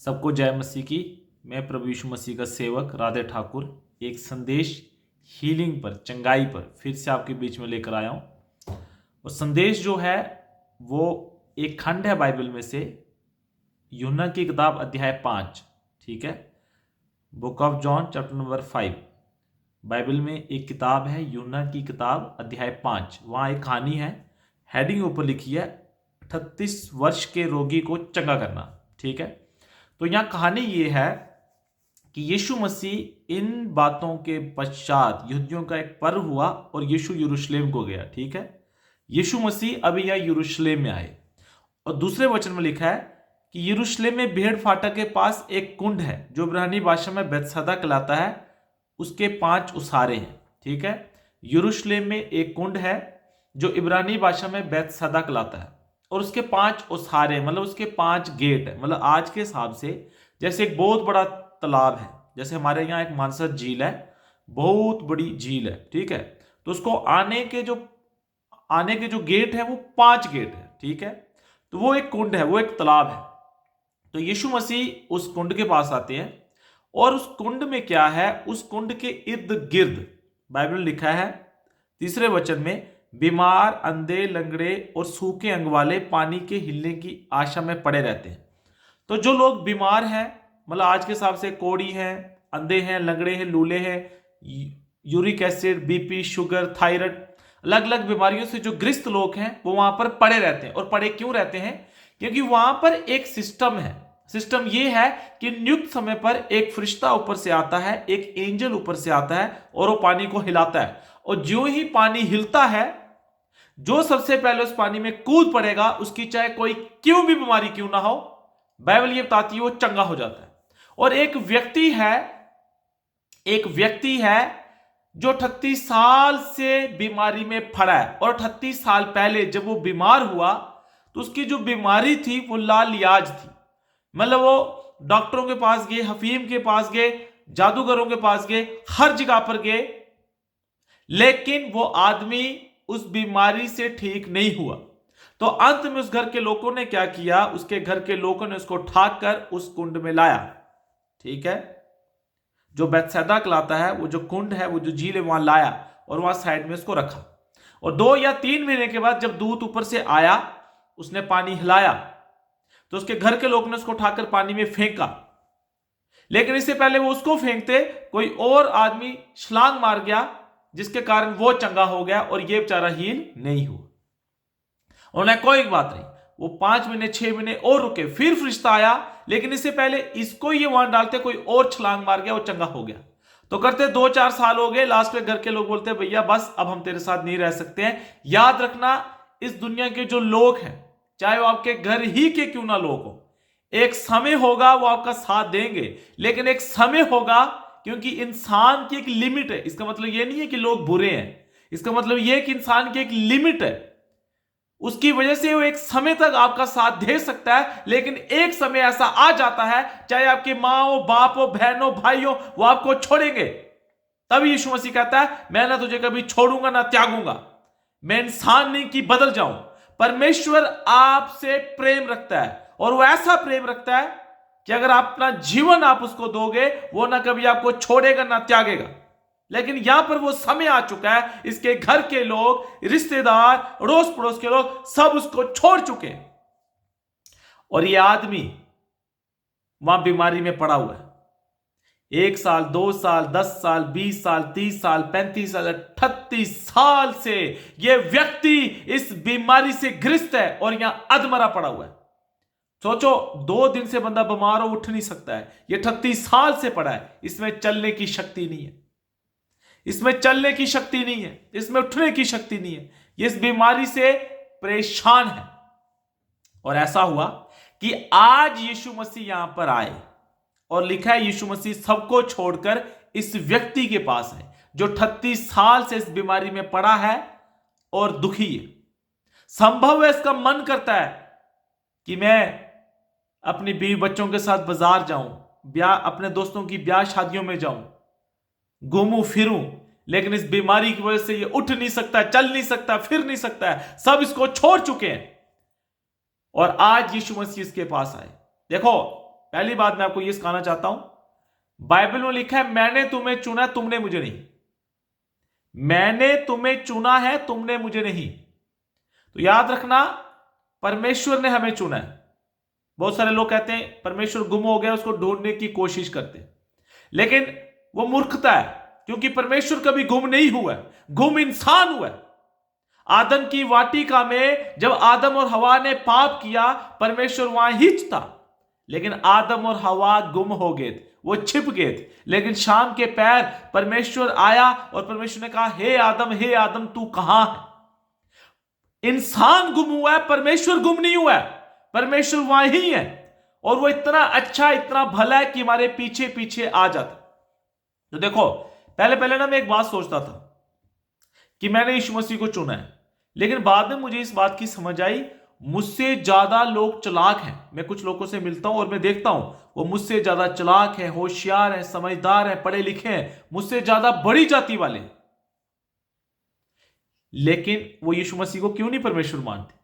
सबको जय मसीह की। मैं प्रभु यीशु मसीह का सेवक राधे ठाकुर एक संदेश हीलिंग पर, चंगाई पर फिर से आपके बीच में लेकर आया हूं। और संदेश जो है वो एक खंड है बाइबल में से, यूहन्ना की किताब अध्याय 5, ठीक है। Book of John chapter number 5 Bible में एक किताब है, यूहन्ना की किताब अध्याय 5। वहां एक कहानी है, हेडिंग ऊपर लिखी है 38 वर्ष के रोगी को चंगा करना, ठीक है। तो यहां कहानी ये है कि यीशु मसीह इन बातों के पश्चात यहूदियों का एक पर्व हुआ और यीशु यरूशलेम को गया, ठीक है। यीशु मसीह अभी यह यरूशलेम में आए और दूसरे वचन में लिखा है कि यरूशलेम में भेड़ फाटक के पास एक कुंड है जो इब्रानी भाषा में बैतसैदा कहलाता है, उसके 5 उसारे हैं, ठीक है। यरूशलेम में एक कुंड है जो इब्रानी भाषा में बैतसैदा कहलाता है और उसके 5 उसारे, मतलब उसके 5 गेट है। मतलब आज के हिसाब से जैसे एक बहुत बड़ा तालाब है, जैसे हमारे यहाँ एक मानसर झील है, बहुत बड़ी झील है, ठीक है। तो उसको आने के जो गेट है वो 5 गेट है, ठीक है। तो वो एक कुंड है, वो एक तालाब है। तो यीशु मसीह उस कुंड के पास आते हैं और उस कुंड में क्या है, उस कुंड के इर्द गिर्द बाइबल में लिखा है तीसरे वचन में, बीमार, अंधे, लंगड़े और सूखे अंग वाले पानी के हिलने की आशा में पड़े रहते हैं। तो जो लोग बीमार हैं, मतलब आज के हिसाब से कोढ़ी हैं, अंधे हैं, लंगड़े हैं, लूले हैं, uric acid, BP, sugar, thyroid, अलग अलग बीमारियों से जो ग्रस्त लोग हैं वो वहां पर पड़े रहते हैं। और पड़े क्यों रहते हैं? क्योंकि वहां पर एक सिस्टम है। सिस्टम यह है कि नियुक्त समय पर एक फरिश्ता ऊपर से आता है, एक एंजल ऊपर से आता है और वो पानी को हिलाता है। और जो ही पानी हिलता है, जो सबसे पहले उस पानी में कूद पड़ेगा, उसकी चाहे कोई क्यों भी बीमारी क्यों ना हो, बाइबल ये बताती है वो चंगा हो जाता है। और एक व्यक्ति है जो 38 साल से बीमारी में पड़ा है। और 38 साल पहले जब वो बीमार हुआ तो उसकी जो बीमारी थी वो लालियाज थी। मतलब वो डॉक्टरों के पास गए, हफीम के पास गए, जादूगरों के पास गए, हर जगह पर गए, लेकिन वो आदमी उस बीमारी से ठीक नहीं हुआ। तो अंत में उस घर के लोगों ने क्या किया, उसके घर के लोगों ने उसको उठाकर कर उस कुंड में लाया, ठीक है। जो बैतसैदा कहलाता है, वो जो कुंड है, वो जो झील है, वहां लाया और वहां साइड में उसको रखा। और 2 या 3 महीने के बाद जब दूत ऊपर से आया, उसने पानी हिलाया, तो उसके घर के लोग ने उसको उठाकर पानी में फेंका। लेकिन इससे पहले वो उसको फेंकते, कोई और आदमी छलांग मार गया, जिसके कारण वो चंगा हो गया और ये बेचारा हील नहीं हुआ। उन्हें कोई बात नहीं, वो 5 महीने 6 महीने और रुके, फिर फरिश्ता आया, लेकिन इससे पहले इसको ये वहां डालते, कोई और छलांग मार गया, वो चंगा हो गया। तो करते 2-4 साल हो गए, लास्ट में घर के लोग बोलते भैया बस अब हम तेरे साथ नहीं रह सकते हैं। याद रखना, इस दुनिया के जो लोग हैं, चाहे वो आपके घर ही के क्यों ना लोग हो, एक समय होगा वो आपका साथ देंगे, लेकिन एक समय होगा, क्योंकि इंसान की एक लिमिट है। इसका मतलब यह नहीं है कि लोग बुरे हैं, इसका मतलब यह है कि इंसान की एक लिमिट है, उसकी वजह से वो एक समय तक आपका साथ दे सकता है, लेकिन एक समय ऐसा आ जाता है, चाहे आपकी माँ हो, बाप हो, बहन हो, भाई हो, वो आपको छोड़ेंगे। तभी यीशु मसीह कहता है मैं ना तुझे कभी छोड़ूंगा ना त्यागूंगा। मैं इंसान नहीं कि बदल जाऊं। परमेश्वर आपसे प्रेम रखता है और वो ऐसा प्रेम रखता है कि अगर आप अपना जीवन आप उसको दोगे, वो ना कभी आपको छोड़ेगा ना त्यागेगा। लेकिन यहां पर वो समय आ चुका है, इसके घर के लोग, रिश्तेदार, अड़ोस पड़ोस के लोग सब उसको छोड़ चुके हैं और ये आदमी वहां बीमारी में पड़ा हुआ है। 1 साल, 2 साल, 10 साल, 20 साल, 30 साल, 35 साल, 38 साल से यह व्यक्ति इस बीमारी से ग्रस्त है और यहां अधमरा पड़ा हुआ है। सोचो, 2 दिन से बंदा बीमार हो, उठ नहीं सकता है। यह 38 साल से पड़ा है, इसमें चलने की शक्ति नहीं है, इसमें चलने की शक्ति नहीं है, इसमें उठने की शक्ति नहीं है। ये इस बीमारी से परेशान है। और ऐसा हुआ कि आज यीशु मसीह यहां पर आए और लिखा है यीशु मसीह सबको छोड़कर इस व्यक्ति के पास है जो 38 साल से इस बीमारी में पड़ा है और दुखी है। संभव है, इसका मन करता है कि मैं अपनी बीवी बच्चों के साथ बाजार जाऊं, अपने दोस्तों की ब्याह शादियों में जाऊं, घूमूं फिरूं, लेकिन इस बीमारी की वजह से ये उठ नहीं सकता, चल नहीं सकता, फिर नहीं सकता है, सब इसको छोड़ चुके हैं। और आज यीशु मसीह इसके पास आए। देखो, पहली बात मैं आपको यह सिखाना चाहता हूं, बाइबल में लिखा है मैंने तुम्हें चुना, तुमने मुझे नहीं। मैंने तुम्हें चुना है, तुमने मुझे नहीं। तो याद रखना, परमेश्वर ने हमें चुना है। बहुत सारे लोग कहते हैं परमेश्वर गुम हो गया, उसको ढूंढने की कोशिश करते हैं, लेकिन वो मूर्खता है, क्योंकि परमेश्वर कभी गुम नहीं हुआ है, गुम इंसान हुआ है। आदम की वाटिका में जब आदम और हवा ने पाप किया, परमेश्वर वहां ही था, लेकिन आदम और हवा गुम हो गए थे, वो छिप गए थे। लेकिन शाम के पैर परमेश्वर आया और परमेश्वर ने कहा, हे आदम तू कहां है? इंसान गुम हुआ है, परमेश्वर गुम नहीं हुआ है। परमेश्वर वहां ही है, और वो इतना अच्छा, इतना भला है कि हमारे पीछे पीछे आ जाता। तो देखो, पहले पहले ना मैं एक बात सोचता था कि मैंने यीशु मसीह को चुना है, लेकिन बाद में मुझे इस बात की समझ आई, मुझसे ज्यादा लोग चालाक हैं। मैं कुछ लोगों से मिलता हूं और मैं देखता हूं वो मुझसे ज्यादा चालाक है, होशियार है, समझदार है, पढ़े लिखे हैं, मुझसे ज्यादा बड़ी जाति वाले, लेकिन वो यीशु मसीह को क्यों नहीं परमेश्वर मानते?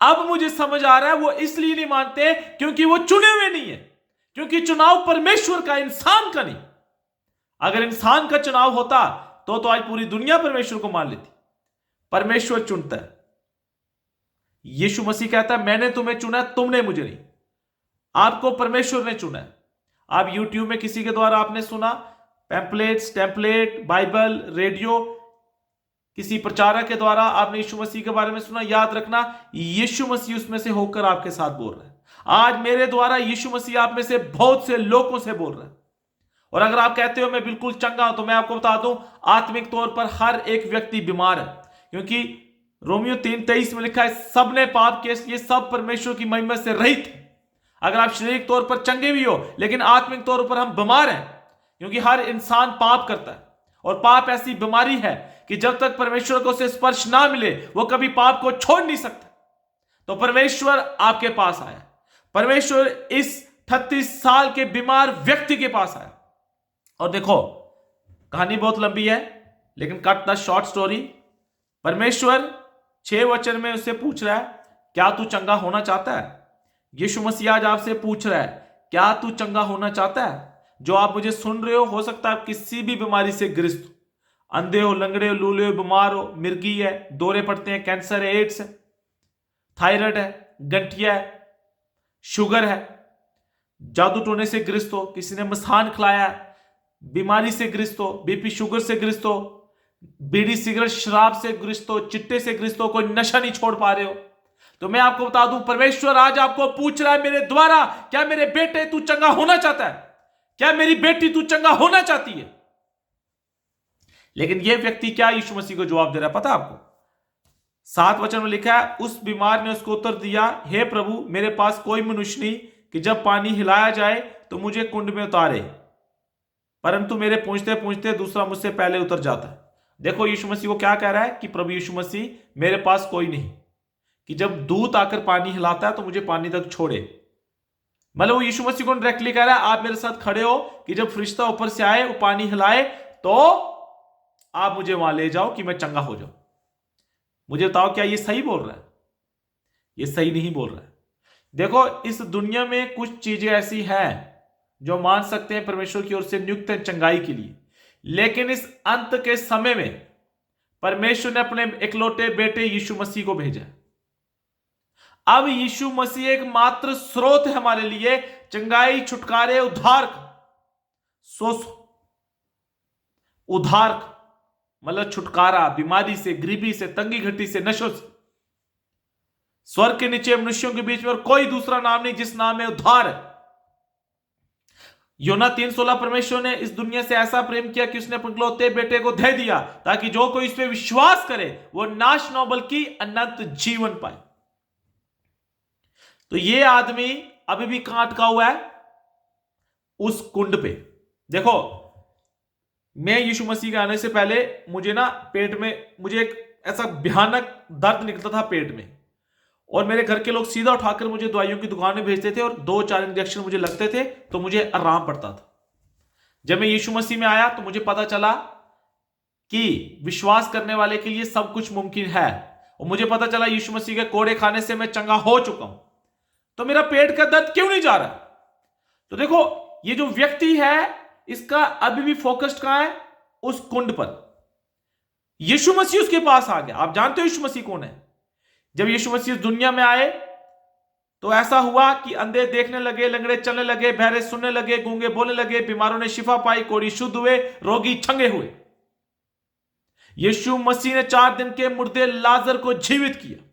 अब मुझे समझ आ रहा है, वो इसलिए नहीं मानते क्योंकि वो चुने हुए नहीं है, क्योंकि चुनाव परमेश्वर का, इंसान का नहीं। अगर इंसान का चुनाव होता तो आज पूरी दुनिया परमेश्वर को मान लेती। परमेश्वर चुनता है। यीशु मसीह कहता है मैंने तुम्हें चुना, तुमने मुझे नहीं। आपको परमेश्वर ने चुना है। आप यूट्यूब में किसी के द्वारा आपने सुना, पैम्पलेट्स, टेम्पलेट, बाइबल, रेडियो, किसी प्रचारक के द्वारा आपने यीशु मसीह के बारे में सुना, याद रखना यीशु मसीह उसमें से होकर आपके साथ बोल रहा है। आज मेरे द्वारा यीशु मसीह आप में से बहुत से लोगों से बोल रहा है। और अगर आप कहते हो मैं बिल्कुल चंगा हूं, तो मैं आपको बता दूं, आत्मिक तौर पर हर एक व्यक्ति बीमार है, क्योंकि रोमियो 3:23 में लिखा है सबने पाप किया, इसलिए सब परमेश्वर की महिमा से रहित है। अगर आप शारीरिक तौर पर चंगे भी हो, लेकिन आत्मिक तौर पर हम बीमार हैं, क्योंकि हर इंसान पाप करता है, और पाप ऐसी बीमारी है कि जब तक परमेश्वर को उसे स्पर्श ना मिले, वो कभी पाप को छोड़ नहीं सकता। तो परमेश्वर आपके पास आया, परमेश्वर इस 38 साल के बीमार व्यक्ति के पास आया। और देखो, कहानी बहुत लंबी है, लेकिन कट द शॉर्ट स्टोरी। परमेश्वर 6 वचन में उससे पूछ रहा है, क्या तू चंगा होना चाहता है? यीशु मसीह आज आपसे पूछ रहा है, क्या तू चंगा होना चाहता है? जो आप मुझे सुन रहे हो सकता है आप किसी भी बीमारी से ग्रस्त हो, अंधे हो, लंगड़े हो, लूले हो, बीमार हो, मिर्गी है, दौरे पड़ते हैं, कैंसर है, एड्स है, थायराइड है, गंठिया है, शुगर है, जादू टोने से ग्रस्त हो, किसी ने मसान खिलाया, बीमारी से ग्रस्त हो, बीपी शुगर से ग्रस्त हो, बीड़ी सिगरेट शराब से ग्रस्त हो, चिट्टे से ग्रस्त हो, कोई नशा नहीं छोड़ पा रहे हो, तो मैं आपको बता दूं, परमेश्वर आज आपको पूछ रहा है मेरे द्वारा, क्या मेरे बेटे तू चंगा होना चाहता है? क्या मेरी बेटी तू चंगा होना चाहती है? लेकिन यह व्यक्ति क्या यीशु मसीह को जवाब दे रहा है पता आपको? 7 वचन में लिखा है, उस बीमार ने उसको उत्तर दिया, हे प्रभु, मेरे पास कोई मनुष्य नहीं कि जब पानी हिलाया जाए तो मुझे कुंड में उतारे, परंतु मेरे पहुंचते पहुंचते दूसरा मुझसे पहले उतर जाता है। देखो यीशु मसीह को क्या कह रहा है कि प्रभु यीशु मसीह, मेरे पास कोई नहीं कि जब दूत आकर पानी हिलाता है तो मुझे पानी तक छोड़े। मतलब वो यीशु मसीह को डायरेक्टली कह रहा है, आप मेरे साथ खड़े हो कि जब फरिश्ता ऊपर से आए, वो पानी हिलाए, तो आप मुझे वहां ले जाओ कि मैं चंगा हो जाऊं। मुझे बताओ, क्या ये सही बोल रहा है? ये सही नहीं बोल रहा है। देखो, इस दुनिया में कुछ चीजें ऐसी हैं जो मान सकते हैं परमेश्वर की ओर से नियुक्त है चंगाई के लिए, लेकिन इस अंत के समय में परमेश्वर ने अपने इकलौते बेटे यीशु मसीह को भेजा। अब यीशु मसीह एक मात्र स्रोत है हमारे लिए चंगाई, छुटकारे, उद्धार का। सोचो, उद्धार का मतलब छुटकारा बीमारी से, गरीबी से, तंगी घटी से, नशों से। स्वर्ग के नीचे मनुष्यों के बीच में और कोई दूसरा नाम नहीं जिस नाम में उद्धार है। योना 3:16, परमेश्वर ने इस दुनिया से ऐसा प्रेम किया कि उसने अपने इकलौते बेटे को दे दिया ताकि जो कोई इस पे विश्वास करे वो नाश न बल्कि अनंत जीवन पाए। तो ये आदमी अभी भी कहां अटका हुआ है? उस कुंड पे। देखो, मैं यीशु मसीह के आने से पहले मुझे ना पेट में मुझे एक ऐसा भयानक दर्द निकलता था पेट में, और मेरे घर के लोग सीधा उठाकर मुझे दवाइयों की दुकान में भेजते थे और 2-4 इंजेक्शन मुझे लगते थे तो मुझे आराम पड़ता था। जब मैं यीशु मसीह में आया तो मुझे पता चला कि विश्वास करने वाले के लिए सब कुछ मुमकिन है, और मुझे पता चला यीशु मसीह के कोड़े खाने से मैं चंगा हो चुका हूं। तो मेरा पेट का दर्द क्यों नहीं जा रहा? तो देखो ये जो व्यक्ति है इसका अभी भी फोकस्ड कहां है? उस कुंड पर। यीशु मसीह उसके पास आ गया। आप जानते हो यीशु मसीह कौन है? जब यीशु मसीह इस दुनिया में आए तो ऐसा हुआ कि अंधे देखने लगे, लंगड़े चलने लगे, बहरे सुनने लगे, गूंगे बोलने लगे, बीमारों ने शिफा पाई, कोढ़ी शुद्ध हुए, रोगी चंगे हुए। यीशु मसीह ने 4 दिन के मुर्दे लाजर को जीवित किया।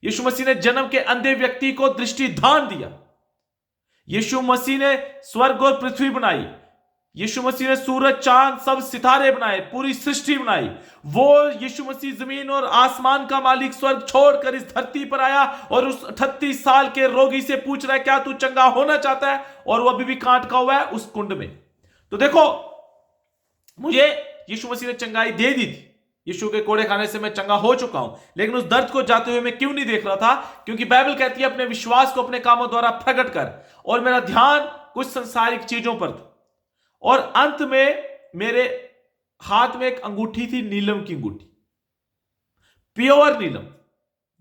यीशु मसीह ने जन्म के अंधे व्यक्ति को दृष्टि दान दिया। यीशु मसीह ने स्वर्ग और पृथ्वी बनाई। यीशु मसीह ने सूरज, चांद, सब सितारे बनाए, पूरी सृष्टि बनाई। वो यीशु मसीह जमीन और आसमान का मालिक स्वर्ग छोड़कर इस धरती पर आया और उस 38 साल के रोगी से पूछ रहा है क्या तू चंगा होना चाहता है? और वो अभी भी कांट का हुआ है उस कुंड में। तो देखो मुझे यीशु मसीह ने चंगाई दे दी थी। यीशु के कोड़े खाने से मैं चंगा हो चुका हूं, लेकिन उस दर्द को जाते हुए मैं क्यों नहीं देख रहा था? क्योंकि बाइबल कहती है अपने विश्वास को अपने कामों द्वारा प्रकट कर, और मेरा ध्यान कुछ संसारिक चीजों पर था। और अंत में मेरे हाथ में एक अंगूठी थी, नीलम की अंगूठी, प्योर नीलम,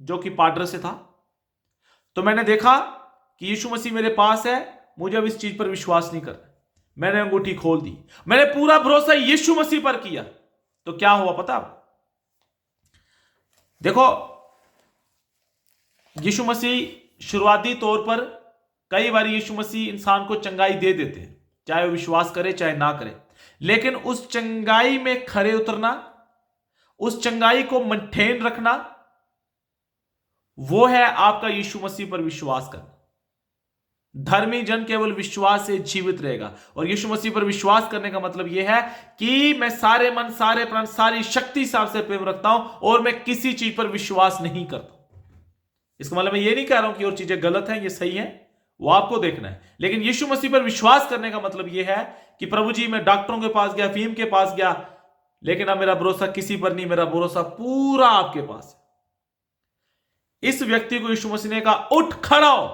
जो कि पाउडर से था। तो मैंने देखा कि यीशु मसीह मेरे पास है, मुझे अब इस चीज पर विश्वास नहीं करना। मैंने अंगूठी खोल दी, मैंने पूरा भरोसा यीशु मसीह पर किया। तो क्या हुआ पता? देखो यीशु मसीह शुरुआती तौर पर कई बार यीशु मसीह इंसान को चंगाई दे देते हैं, चाहे वो विश्वास करे चाहे ना करे। लेकिन उस चंगाई में खरे उतरना, उस चंगाई को मेंटेन रखना, वो है आपका यीशु मसीह पर विश्वास करना। धर्मी जन केवल विश्वास से जीवित रहेगा। और यीशु मसीह पर विश्वास करने का मतलब यह है कि मैं सारे मन, सारे प्राण, सारी शक्ति से आपसे प्रेम रखता हूं और मैं किसी चीज पर विश्वास नहीं करता। इसका मतलब मैं ये नहीं कह रहा हूं कि और चीजें गलत हैं, ये सही है, वो आपको देखना है। लेकिन यीशु मसीह पर विश्वास करने का मतलब यह है कि प्रभु जी मैं डॉक्टरों के पास गया, फीम के पास गया, लेकिन अब मेरा भरोसा किसी पर नहीं, मेरा भरोसा पूरा आपके पास है। इस व्यक्ति को यीशु मसीह ने कहा उठ खड़ा हो,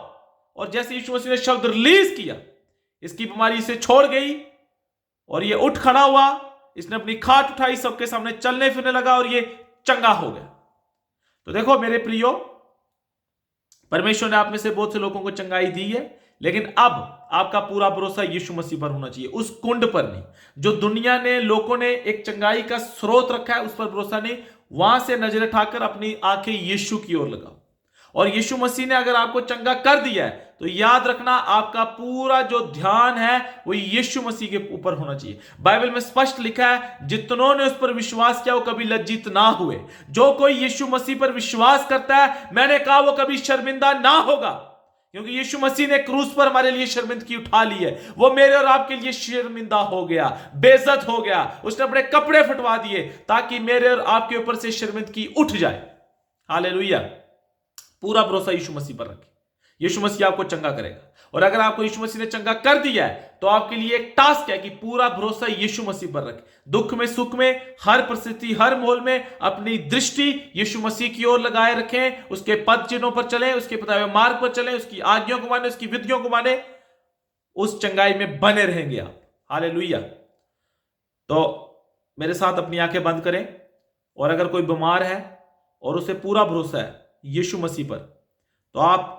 और जैसे यीशु मसीह ने शब्द रिलीज किया, इसकी बीमारी इसे छोड़ गई और ये उठ खड़ा हुआ। इसने अपनी खाट उठाई, सबके सामने चलने फिरने लगा और ये चंगा हो गया। तो देखो मेरे प्रियो, परमेश्वर ने आप में से बहुत से लोगों को चंगाई दी है, लेकिन अब आपका पूरा भरोसा यीशु मसीह पर होना चाहिए, उस कुंड पर नहीं। जो दुनिया ने, लोगों ने एक चंगाई का स्रोत रखा है, उस पर भरोसा नहीं। वहां से नजर उठाकर अपनी आंखें यीशु की ओर लगाओ। और यीशु मसीह ने अगर आपको चंगा कर दिया है तो याद रखना आपका पूरा जो ध्यान है वो यीशु मसीह के ऊपर होना चाहिए। बाइबल में स्पष्ट लिखा है जितनों ने उस पर विश्वास किया वो कभी लज्जित ना हुए। जो कोई यीशु मसीह पर विश्वास करता है, मैंने कहा, वो कभी शर्मिंदा ना होगा, क्योंकि यीशु मसीह ने क्रूस पर हमारे लिए शर्मिंदगी उठा ली है। वो मेरे और आपके लिए शर्मिंदा हो गया, बेइज्जत हो गया, उसने अपने कपड़े फटवा दिए ताकि मेरे और आपके ऊपर से शर्मिंदगी उठ जाए। हालेलुया। पूरा भरोसा यीशु मसीह पर रखें, यीशु मसीह आपको चंगा करेगा। और अगर आपको यीशु मसीह ने चंगा कर दिया है तो आपके लिए एक टास्क है कि पूरा भरोसा यीशु मसीह पर रखें। दुख में, सुख में, हर परिस्थिति, हर मोल में अपनी दृष्टि यीशु मसीह की ओर लगाए रखें। उसके पद चिन्हों पर चलें, उसके बताए हुए मार्ग पर चलें, उसकी आज्ञाओं को माने, उसकी विधियों को माने। उस चंगाई में बने रहेंगे आप। हालेलुया। तो मेरे साथ अपनी आंखें बंद करें, और अगर कोई बीमार है और उसे पूरा भरोसा है यीशु मसीह पर, तो आप,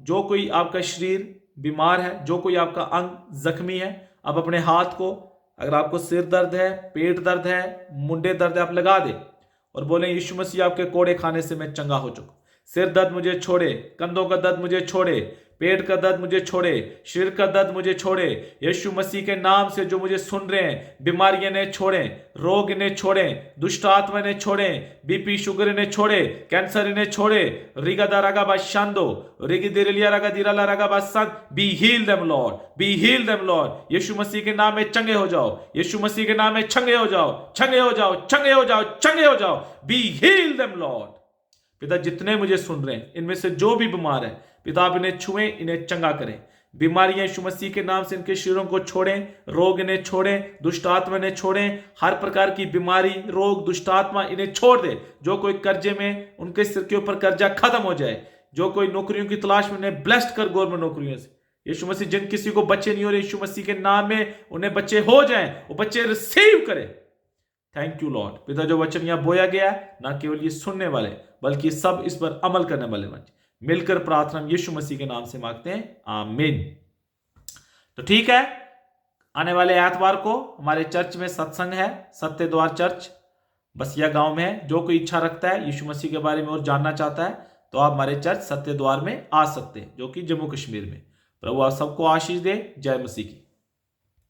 जो कोई आपका शरीर बीमार है, जो कोई आपका अंग जख्मी है, आप अपने हाथ को, अगर आपको सिर दर्द है, पेट दर्द है, मुंडे दर्द है, आप लगा दे और बोले यीशु मसीह आपके कोड़े खाने से मैं चंगा हो चुका। सिर दर्द मुझे छोड़े, कंधों का दर्द मुझे छोड़े, पेट का दर्द मुझे छोड़े, शरीर का दर्द मुझे छोड़े। यीशु मसीह के नाम से जो मुझे सुन रहे हैं, बीमारियां ने छोड़े, रोग ने छोड़े, दुष्ट आत्मा ने छोड़े, बीपी शुगर ने छोड़े, कैंसर ने छोड़े। रिगदा रगा बाशांदो, रिगिदिरिलिया रगा दिराला रगा बासान। Be heal them lord, be heal them lord. Yeshu Masih के नाम में चंगे हो जाओ, यीशु मसीह के नाम में चंगे हो जाओ, चंगे हो जाओ, चंगे हो जाओ, चंगे हो जाओ। Be heal them Lord. पिता, जितने मुझे सुन रहे हैं, इनमें से जो भी बीमार है, पिता आप इन्हें छुएं, इन्हें चंगा करें। बीमारियां यीशु मसीह के नाम से इनके शरीरों को छोड़ें, रोग इन्हें छोड़ें, दुष्ट आत्मा इन्हें छोड़ें। हर प्रकार की बीमारी, रोग, दुष्ट आत्मा इन्हें छोड़ दे। जो कोई कर्जे में, उनके सिर के ऊपर कर्जा खत्म हो जाए। जो कोई नौकरियों की तलाश में, उन्हें ब्लेस्ड कर गवर्नमेंट नौकरियों से। यीशु मसीह, जिन किसी को बच्चे नहीं हो रहे, यीशु मसीह के नाम में उन्हें बच्चे हो जाएं, वो बच्चे रिसीव करें। Thank you Lord. पिता, जो वचन यहां बोया गया है, ना केवल ये सुनने वाले बल्कि सब इस पर अमल करने वाले बन। मिलकर प्रार्थना यीशु मसीह के नाम से मांगते हैं, आमीन। तो ठीक है, आने वाले एतवार को हमारे चर्च में सत्संग है, सत्य द्वार चर्च बसिया गांव में है। जो कोई इच्छा रखता है यीशु मसीह के बारे में और जानना चाहता है तो आप हमारे चर्च सत्य द्वार में आ सकते हैं, जो कि जम्मू कश्मीर में। प्रभु आप सबको आशीष दे। जय मसीह की।